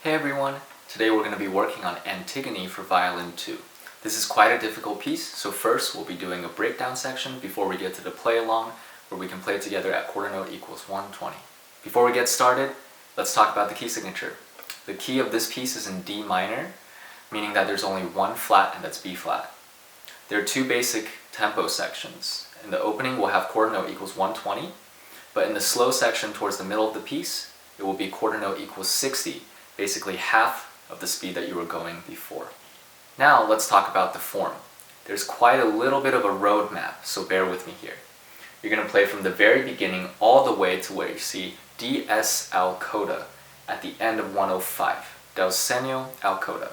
Hey everyone! Today we're going to be working on Antigone for Violin 2. This is quite a difficult piece, so first we'll be doing a breakdown section before we get to the play along, where we can play together at quarter note equals 120. Before we get started, let's talk about the key signature. The key of this piece is in D minor, meaning that there's only one flat and that's B flat. There are two basic tempo sections. In the opening we'll have quarter note equals 120, but in the slow section towards the middle of the piece, it will be quarter note equals 60, basically half of the speed that you were going before. Now let's talk about the form. There's quite a little bit of a roadmap, so bear with me here. You're going to play from the very beginning all the way to where you see DS al coda at the end of 105, del segno al coda.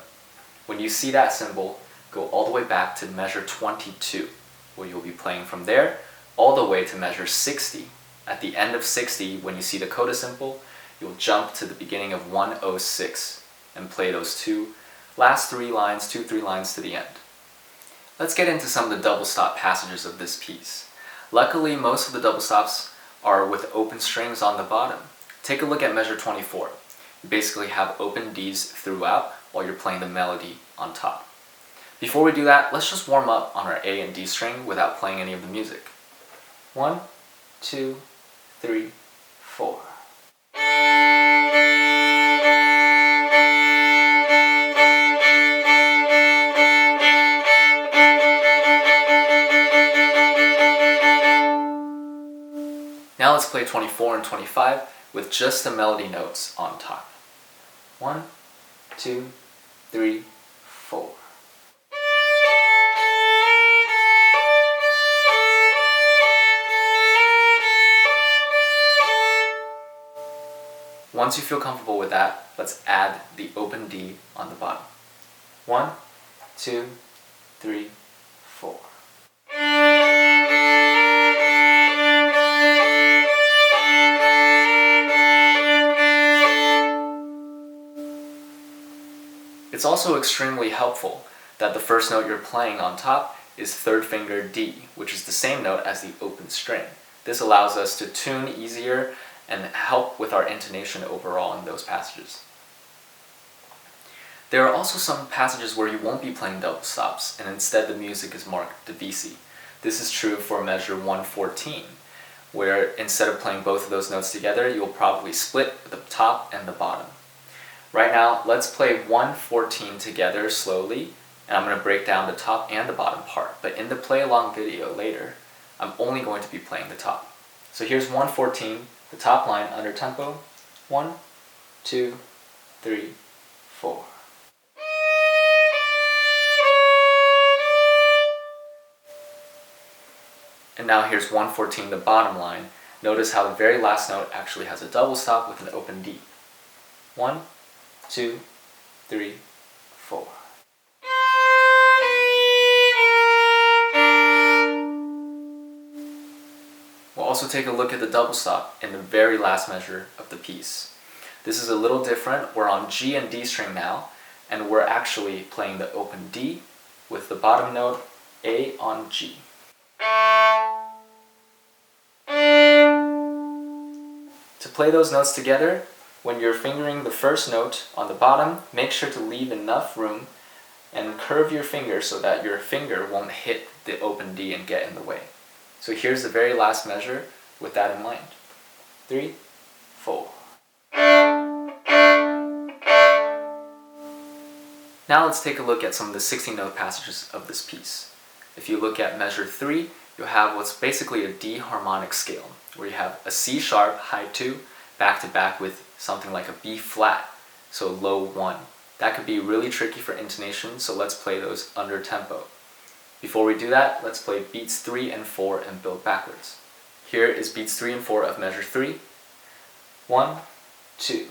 When you see that symbol, go all the way back to measure 22, where you'll be playing from there all the way to measure 60. At the end of 60, when you see the coda symbol, you'll jump to the beginning of 106 and play those last three lines to the end. Let's get into some of the double stop passages of this piece. Luckily, most of the double stops are with open strings on the bottom. Take a look at measure 24. You basically have open Ds throughout while you're playing the melody on top. Before we do that, let's just warm up on our A and D string without playing any of the music. 1, 2, 3, 4. Now let's play 24 and 25 with just the melody notes on top. 1, 2, 3, 4. Once you feel comfortable with that, let's add the open D on the bottom. 1, 2, 3, 4. It's also extremely helpful that the first note you're playing on top is third finger D, which is the same note as the open string. This allows us to tune easier and help with our intonation overall in those passages. There are also some passages where you won't be playing double stops, and instead the music is marked Divisi. This is true for measure 114, where instead of playing both of those notes together, you'll probably split the top and the bottom. Right now, let's play 114 together slowly, and I'm going to break down the top and the bottom part. But in the play along video later, I'm only going to be playing the top. So here's 114, the top line under tempo. 1, 2, 3, 4. And now here's 114, the bottom line. Notice how the very last note actually has a double stop with an open D. 1, 2, 3, 4. We'll also take a look at the double stop in the very last measure of the piece. This is a little different. We're on G and D string now, and we're actually playing the open D with the bottom note A on G. To play those notes together, when you're fingering the first note on the bottom, make sure to leave enough room and curve your finger so that your finger won't hit the open D and get in the way. So here's the very last measure with that in mind. 3, 4. Now let's take a look at some of the 16-note passages of this piece. If you look at measure 3, you'll have what's basically a D harmonic scale, where you have a C sharp, high 2, back to back with something like a B flat, so low 1. That could be really tricky for intonation, so let's play those under tempo. Before we do that, let's play beats 3 and 4 and build backwards. Here is beats 3 and 4 of measure 3. 1, 2.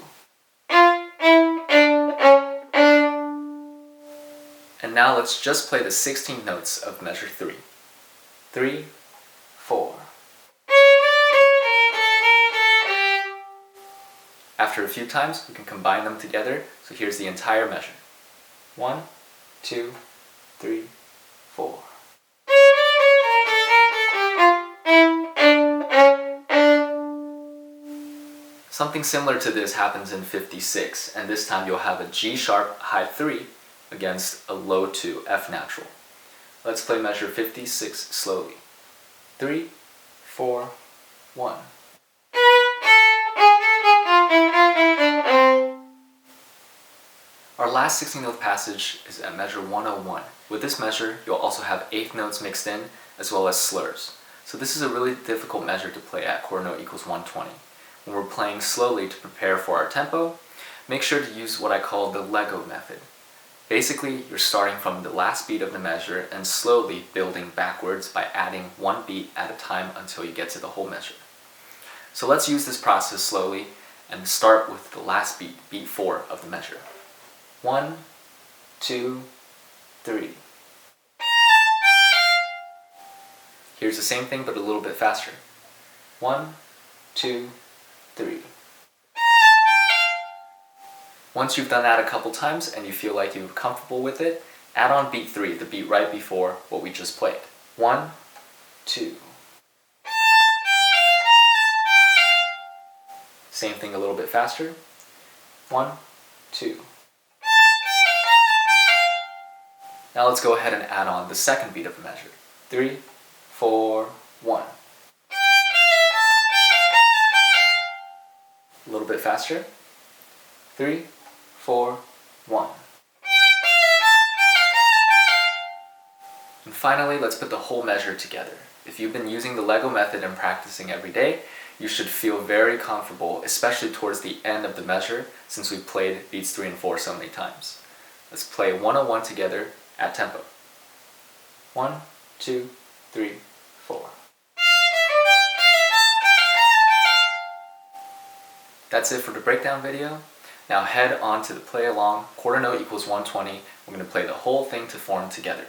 And now let's just play the 16 notes of measure 3. 3, 4. After a few times, we can combine them together, so here's the entire measure. 1, 2, 3, 4. Something similar to this happens in 56, and this time you'll have a G sharp high 3 against a low 2 F natural. Let's play measure 56 slowly. 3, 4, 1. Our last 16th-note passage is at measure 101. With this measure, you'll also have eighth notes mixed in, as well as slurs. So this is a really difficult measure to play at quarter note equals 120. When we're playing slowly to prepare for our tempo, make sure to use what I call the Lego method. Basically, you're starting from the last beat of the measure and slowly building backwards by adding one beat at a time until you get to the whole measure. So let's use this process slowly and start with the last beat, beat 4 of the measure. 1, 2, 3. Here's the same thing but a little bit faster. 1, 2, 3. Once you've done that a couple times and you feel like you're comfortable with it, add on beat 3, the beat right before what we just played. 1, 2. Same thing a little bit faster. 1, 2. Now let's go ahead and add on the second beat of the measure. 3, 4, 1. A little bit faster. 3, 4, 1. And finally, let's put the whole measure together. If you've been using the Lego method and practicing every day, you should feel very comfortable, especially towards the end of the measure, since we've played beats 3 and 4 so many times. Let's play 101 together at tempo. 1, 2, 3, 4. That's it for the breakdown video. Now head on to the play along, quarter note equals 120. We're going to play the whole thing to form together.